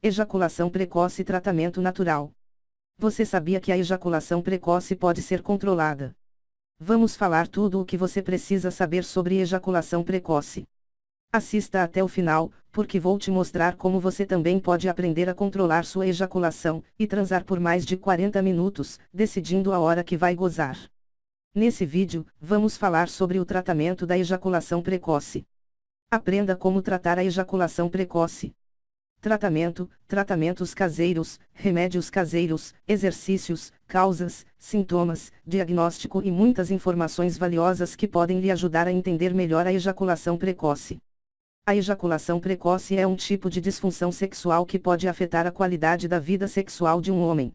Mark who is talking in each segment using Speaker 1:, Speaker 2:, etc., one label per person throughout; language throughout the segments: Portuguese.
Speaker 1: Ejaculação precoce e tratamento natural. Você sabia que a ejaculação precoce pode ser controlada? Vamos falar tudo o que você precisa saber sobre ejaculação precoce. Assista até o final, porque vou te mostrar como você também pode aprender a controlar sua ejaculação, e transar por mais de 40 minutos, decidindo a hora que vai gozar. Nesse vídeo, vamos falar sobre o tratamento da ejaculação precoce. Aprenda como tratar a ejaculação precoce. Tratamentos caseiros, remédios caseiros, exercícios, causas, sintomas, diagnóstico e muitas informações valiosas que podem lhe ajudar a entender melhor a ejaculação precoce. A ejaculação precoce é um tipo de disfunção sexual que pode afetar a qualidade da vida sexual de um homem.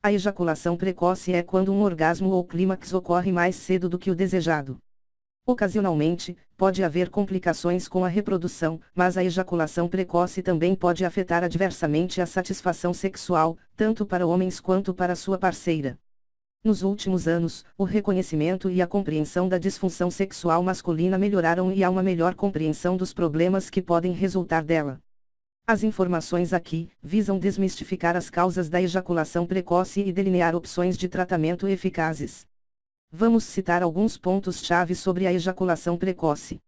Speaker 1: A ejaculação precoce é quando um orgasmo ou clímax ocorre mais cedo do que o desejado. Ocasionalmente, pode haver complicações com a reprodução, mas a ejaculação precoce também pode afetar adversamente a satisfação sexual, tanto para homens quanto para sua parceira. Nos últimos anos, o reconhecimento e a compreensão da disfunção sexual masculina melhoraram e há uma melhor compreensão dos problemas que podem resultar dela. As informações aqui visam desmistificar as causas da ejaculação precoce e delinear opções de tratamento eficazes. Vamos citar alguns pontos-chave sobre a ejaculação precoce.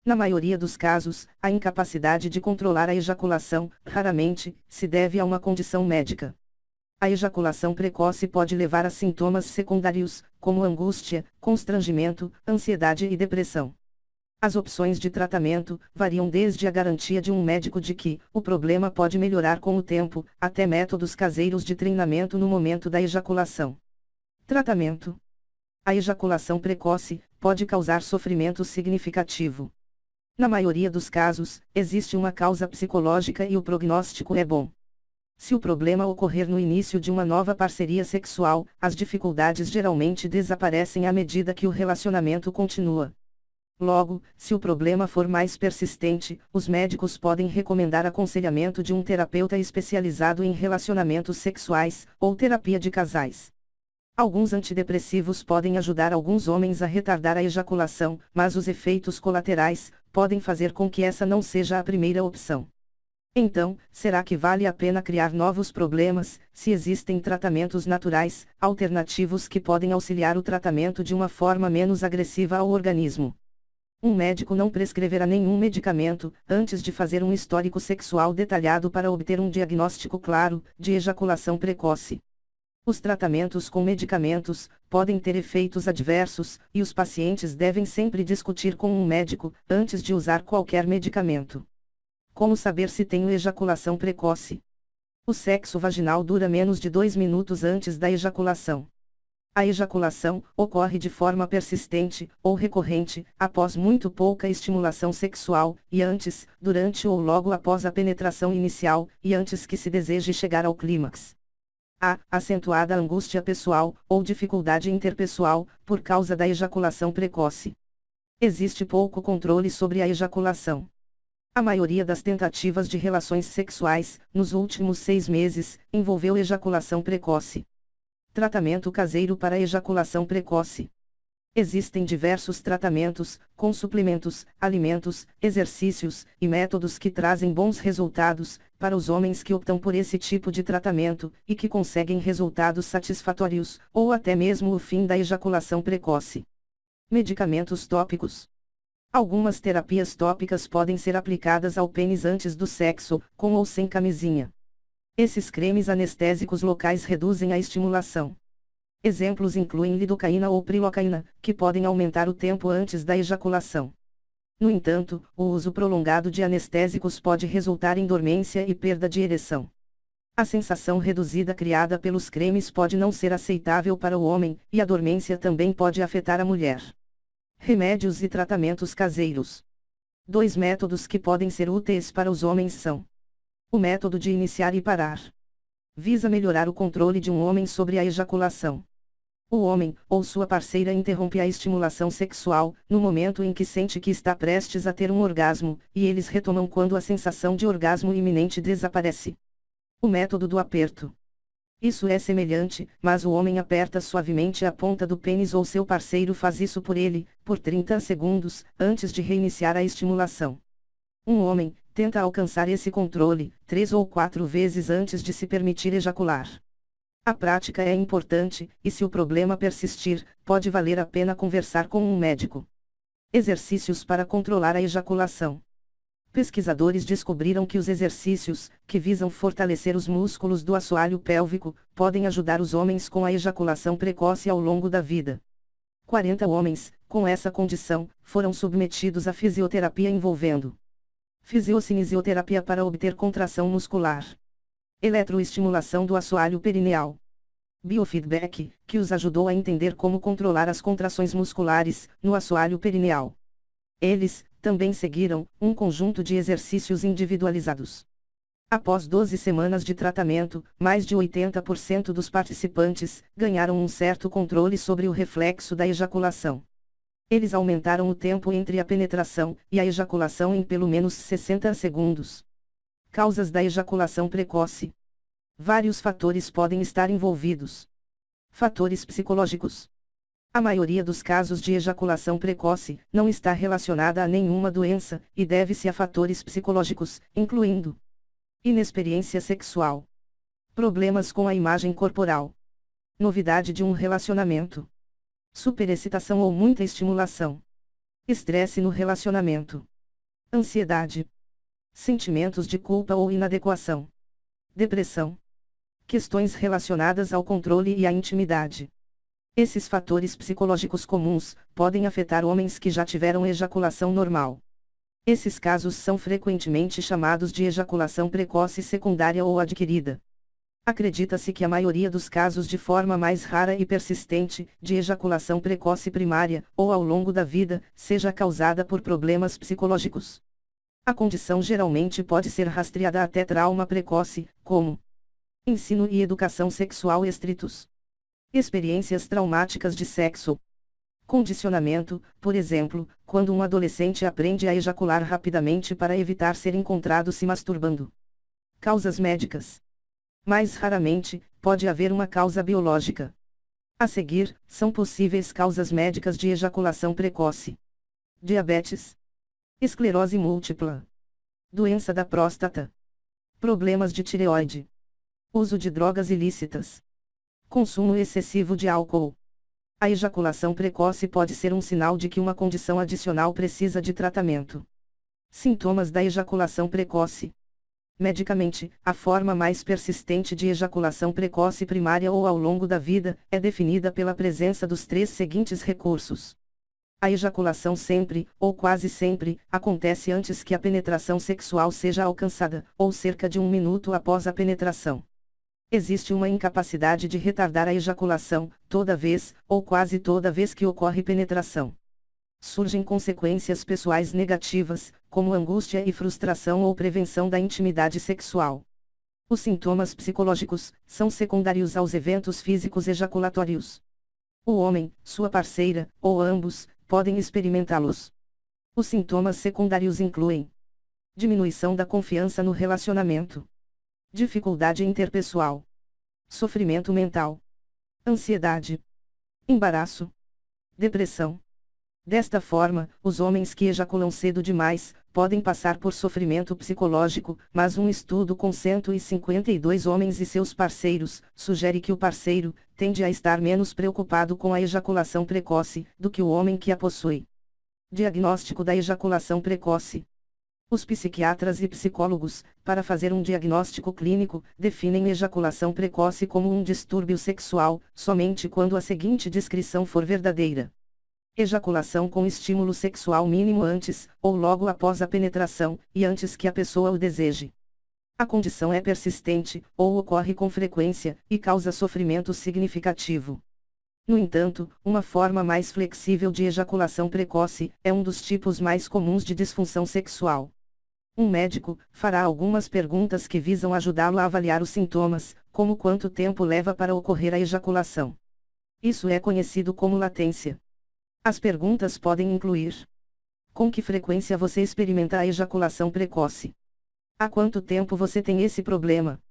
Speaker 1: Na maioria dos casos, a incapacidade de controlar a ejaculação, raramente, se deve a uma condição médica. A ejaculação precoce pode levar a sintomas secundários, como angústia, constrangimento, ansiedade e depressão. As opções de tratamento variam desde a garantia de um médico de que o problema pode melhorar com o tempo, até métodos caseiros de treinamento no momento da ejaculação. Tratamento. A ejaculação precoce pode causar sofrimento significativo. Na maioria dos casos, existe uma causa psicológica e o prognóstico é bom. Se o problema ocorrer no início de uma nova parceria sexual, as dificuldades geralmente desaparecem à medida que o relacionamento continua. Logo, se o problema for mais persistente, os médicos podem recomendar aconselhamento de um terapeuta especializado em relacionamentos sexuais, ou terapia de casais. Alguns antidepressivos podem ajudar alguns homens a retardar a ejaculação, mas os efeitos colaterais podem fazer com que essa não seja a primeira opção. Então, será que vale a pena criar novos problemas, se existem tratamentos naturais, alternativos que podem auxiliar o tratamento de uma forma menos agressiva ao organismo? Um médico não prescreverá nenhum medicamento, antes de fazer um histórico sexual detalhado para obter um diagnóstico claro, de ejaculação precoce. Os tratamentos com medicamentos podem ter efeitos adversos, e os pacientes devem sempre discutir com um médico, antes de usar qualquer medicamento. Como saber se tenho ejaculação precoce? O sexo vaginal dura menos de 2 minutos antes da ejaculação. A ejaculação ocorre de forma persistente, ou recorrente, após muito pouca estimulação sexual, e antes, durante ou logo após a penetração inicial, e antes que se deseje chegar ao clímax. A acentuada angústia pessoal, ou dificuldade interpessoal, por causa da ejaculação precoce. Existe pouco controle sobre a ejaculação. A maioria das tentativas de relações sexuais, nos últimos 6 meses, envolveu ejaculação precoce. Tratamento caseiro para ejaculação precoce. Existem diversos tratamentos, com suplementos, alimentos, exercícios e métodos que trazem bons resultados para os homens que optam por esse tipo de tratamento e que conseguem resultados satisfatórios, ou até mesmo o fim da ejaculação precoce. Medicamentos tópicos. Algumas terapias tópicas podem ser aplicadas ao pênis antes do sexo, com ou sem camisinha. Esses cremes anestésicos locais reduzem a estimulação. Exemplos incluem lidocaína ou prilocaína, que podem aumentar o tempo antes da ejaculação. No entanto, o uso prolongado de anestésicos pode resultar em dormência e perda de ereção. A sensação reduzida criada pelos cremes pode não ser aceitável para o homem, e a dormência também pode afetar a mulher. Remédios e tratamentos caseiros. 2 métodos que podem ser úteis para os homens são: o método de iniciar e parar. Visa melhorar o controle de um homem sobre a ejaculação. O homem, ou sua parceira interrompe a estimulação sexual, no momento em que sente que está prestes a ter um orgasmo, e eles retomam quando a sensação de orgasmo iminente desaparece. O método do aperto. Isso é semelhante, mas o homem aperta suavemente a ponta do pênis ou seu parceiro faz isso por ele, por 30 segundos, antes de reiniciar a estimulação. Um homem, tenta alcançar esse controle 3 ou 4 vezes antes de se permitir ejacular. A prática é importante, e se o problema persistir, pode valer a pena conversar com um médico. Exercícios para controlar a ejaculação. Pesquisadores descobriram que os exercícios, que visam fortalecer os músculos do assoalho pélvico, podem ajudar os homens com a ejaculação precoce ao longo da vida. 40 homens, com essa condição, foram submetidos a fisioterapia envolvendo fisiocinesiologia para obter contração muscular, eletroestimulação do assoalho perineal, biofeedback, que os ajudou a entender como controlar as contrações musculares no assoalho perineal. Eles também seguiram um conjunto de exercícios individualizados. Após 12 semanas de tratamento, mais de 80% dos participantes ganharam um certo controle sobre o reflexo da ejaculação. Eles aumentaram o tempo entre a penetração e a ejaculação em pelo menos 60 segundos. Causas da ejaculação precoce. Vários fatores podem estar envolvidos. Fatores psicológicos. A maioria dos casos de ejaculação precoce não está relacionada a nenhuma doença, e deve-se a fatores psicológicos, incluindo inexperiência sexual, problemas com a imagem corporal, novidade de um relacionamento, superexcitação ou muita estimulação, estresse no relacionamento, ansiedade, sentimentos de culpa ou inadequação, depressão, questões relacionadas ao controle e à intimidade. Esses fatores psicológicos comuns podem afetar homens que já tiveram ejaculação normal. Esses casos são frequentemente chamados de ejaculação precoce secundária ou adquirida. Acredita-se que a maioria dos casos de forma mais rara e persistente, de ejaculação precoce primária, ou ao longo da vida, seja causada por problemas psicológicos. A condição geralmente pode ser rastreada até trauma precoce, como ensino e educação sexual estritos, experiências traumáticas de sexo, condicionamento, por exemplo, quando um adolescente aprende a ejacular rapidamente para evitar ser encontrado se masturbando. Causas médicas. Mais raramente, pode haver uma causa biológica. A seguir, são possíveis causas médicas de ejaculação precoce: diabetes, esclerose múltipla, doença da próstata, problemas de tireoide, uso de drogas ilícitas, consumo excessivo de álcool. A ejaculação precoce pode ser um sinal de que uma condição adicional precisa de tratamento. Sintomas da ejaculação precoce. Medicamente, a forma mais persistente de ejaculação precoce primária ou ao longo da vida, é definida pela presença dos 3 seguintes recursos. A ejaculação sempre, ou quase sempre, acontece antes que a penetração sexual seja alcançada, ou cerca de 1 minuto após a penetração. Existe uma incapacidade de retardar a ejaculação, toda vez, ou quase toda vez que ocorre penetração. Surgem consequências pessoais negativas, como angústia e frustração ou prevenção da intimidade sexual. Os sintomas psicológicos são secundários aos eventos físicos ejaculatórios. O homem, sua parceira, ou ambos, podem experimentá-los. Os sintomas secundários incluem diminuição da confiança no relacionamento, dificuldade interpessoal, sofrimento mental, ansiedade, embaraço, depressão. Desta forma, os homens que ejaculam cedo demais podem passar por sofrimento psicológico, mas um estudo com 152 homens e seus parceiros sugere que o parceiro tende a estar menos preocupado com a ejaculação precoce do que o homem que a possui. Diagnóstico da ejaculação precoce. Os psiquiatras e psicólogos, para fazer um diagnóstico clínico, definem ejaculação precoce como um distúrbio sexual, somente quando a seguinte descrição for verdadeira: ejaculação com estímulo sexual mínimo antes, ou logo após a penetração, e antes que a pessoa o deseje. A condição é persistente, ou ocorre com frequência, e causa sofrimento significativo. No entanto, uma forma mais flexível de ejaculação precoce é um dos tipos mais comuns de disfunção sexual. Um médico fará algumas perguntas que visam ajudá-lo a avaliar os sintomas, como quanto tempo leva para ocorrer a ejaculação. Isso é conhecido como latência. As perguntas podem incluir: com que frequência você experimenta a ejaculação precoce? Há quanto tempo você tem esse problema?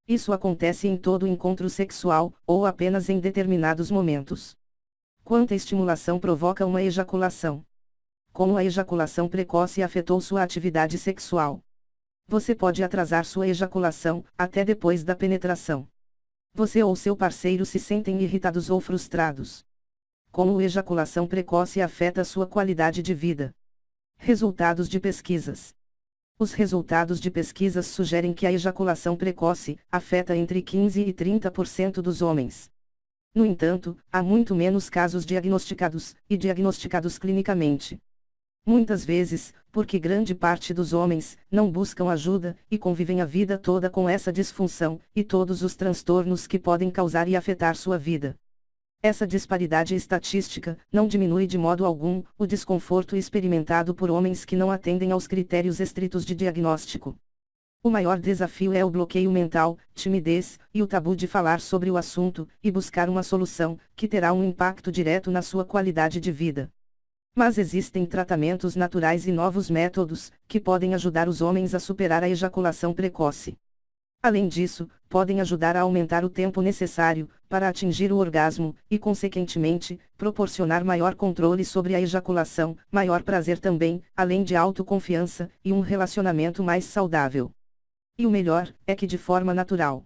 Speaker 1: Isso acontece em todo encontro sexual, ou apenas em determinados momentos? Quanta estimulação provoca uma ejaculação? Como a ejaculação precoce afetou sua atividade sexual? Você pode atrasar sua ejaculação, até depois da penetração. Você ou seu parceiro se sentem irritados ou frustrados. Como a ejaculação precoce afeta sua qualidade de vida? Resultados de pesquisas. Os resultados de pesquisas sugerem que a ejaculação precoce afeta entre 15 e 30% dos homens. No entanto, há muito menos casos diagnosticados, e diagnosticados clinicamente. Muitas vezes, porque grande parte dos homens não buscam ajuda e convivem a vida toda com essa disfunção e todos os transtornos que podem causar e afetar sua vida. Essa disparidade estatística não diminui de modo algum o desconforto experimentado por homens que não atendem aos critérios estritos de diagnóstico. O maior desafio é o bloqueio mental, timidez e o tabu de falar sobre o assunto e buscar uma solução que terá um impacto direto na sua qualidade de vida. Mas existem tratamentos naturais e novos métodos que podem ajudar os homens a superar a ejaculação precoce. Além disso, podem ajudar a aumentar o tempo necessário para atingir o orgasmo e, consequentemente, proporcionar maior controle sobre a ejaculação, maior prazer também, além de autoconfiança e um relacionamento mais saudável. E o melhor é que de forma natural.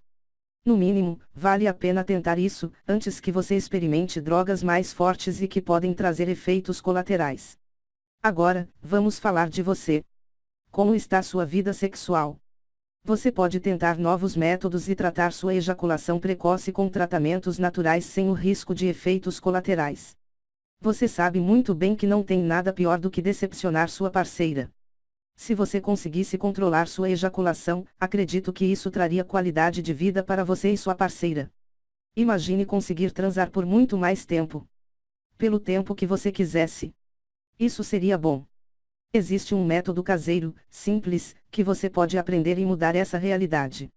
Speaker 1: No mínimo, vale a pena tentar isso, antes que você experimente drogas mais fortes e que podem trazer efeitos colaterais. Agora, vamos falar de você. Como está sua vida sexual? Você pode tentar novos métodos e tratar sua ejaculação precoce com tratamentos naturais sem o risco de efeitos colaterais. Você sabe muito bem que não tem nada pior do que decepcionar sua parceira. Se você conseguisse controlar sua ejaculação, acredito que isso traria qualidade de vida para você e sua parceira. Imagine conseguir transar por muito mais tempo. Pelo tempo que você quisesse. Isso seria bom. Existe um método caseiro, simples, que você pode aprender e mudar essa realidade.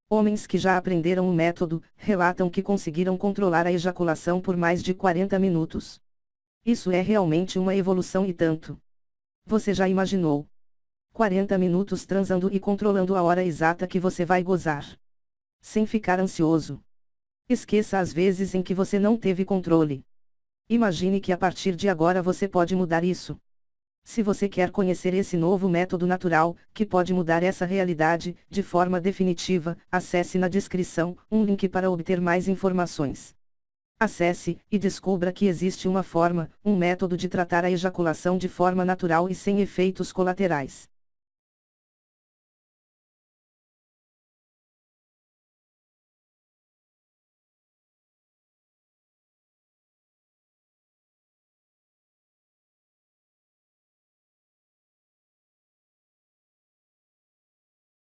Speaker 1: Homens que já aprenderam o método, relatam que conseguiram controlar a ejaculação por mais de 40 minutos. Isso é realmente uma evolução e tanto. Você já imaginou? 40 minutos transando e controlando a hora exata que você vai gozar. Sem ficar ansioso. Esqueça as vezes em que você não teve controle. Imagine que a partir de agora você pode mudar isso. Se você quer conhecer esse novo método natural, que pode mudar essa realidade, de forma definitiva, acesse na descrição um link para obter mais informações. Acesse, e descubra que existe uma forma, um método de tratar a ejaculação de forma natural e sem efeitos colaterais.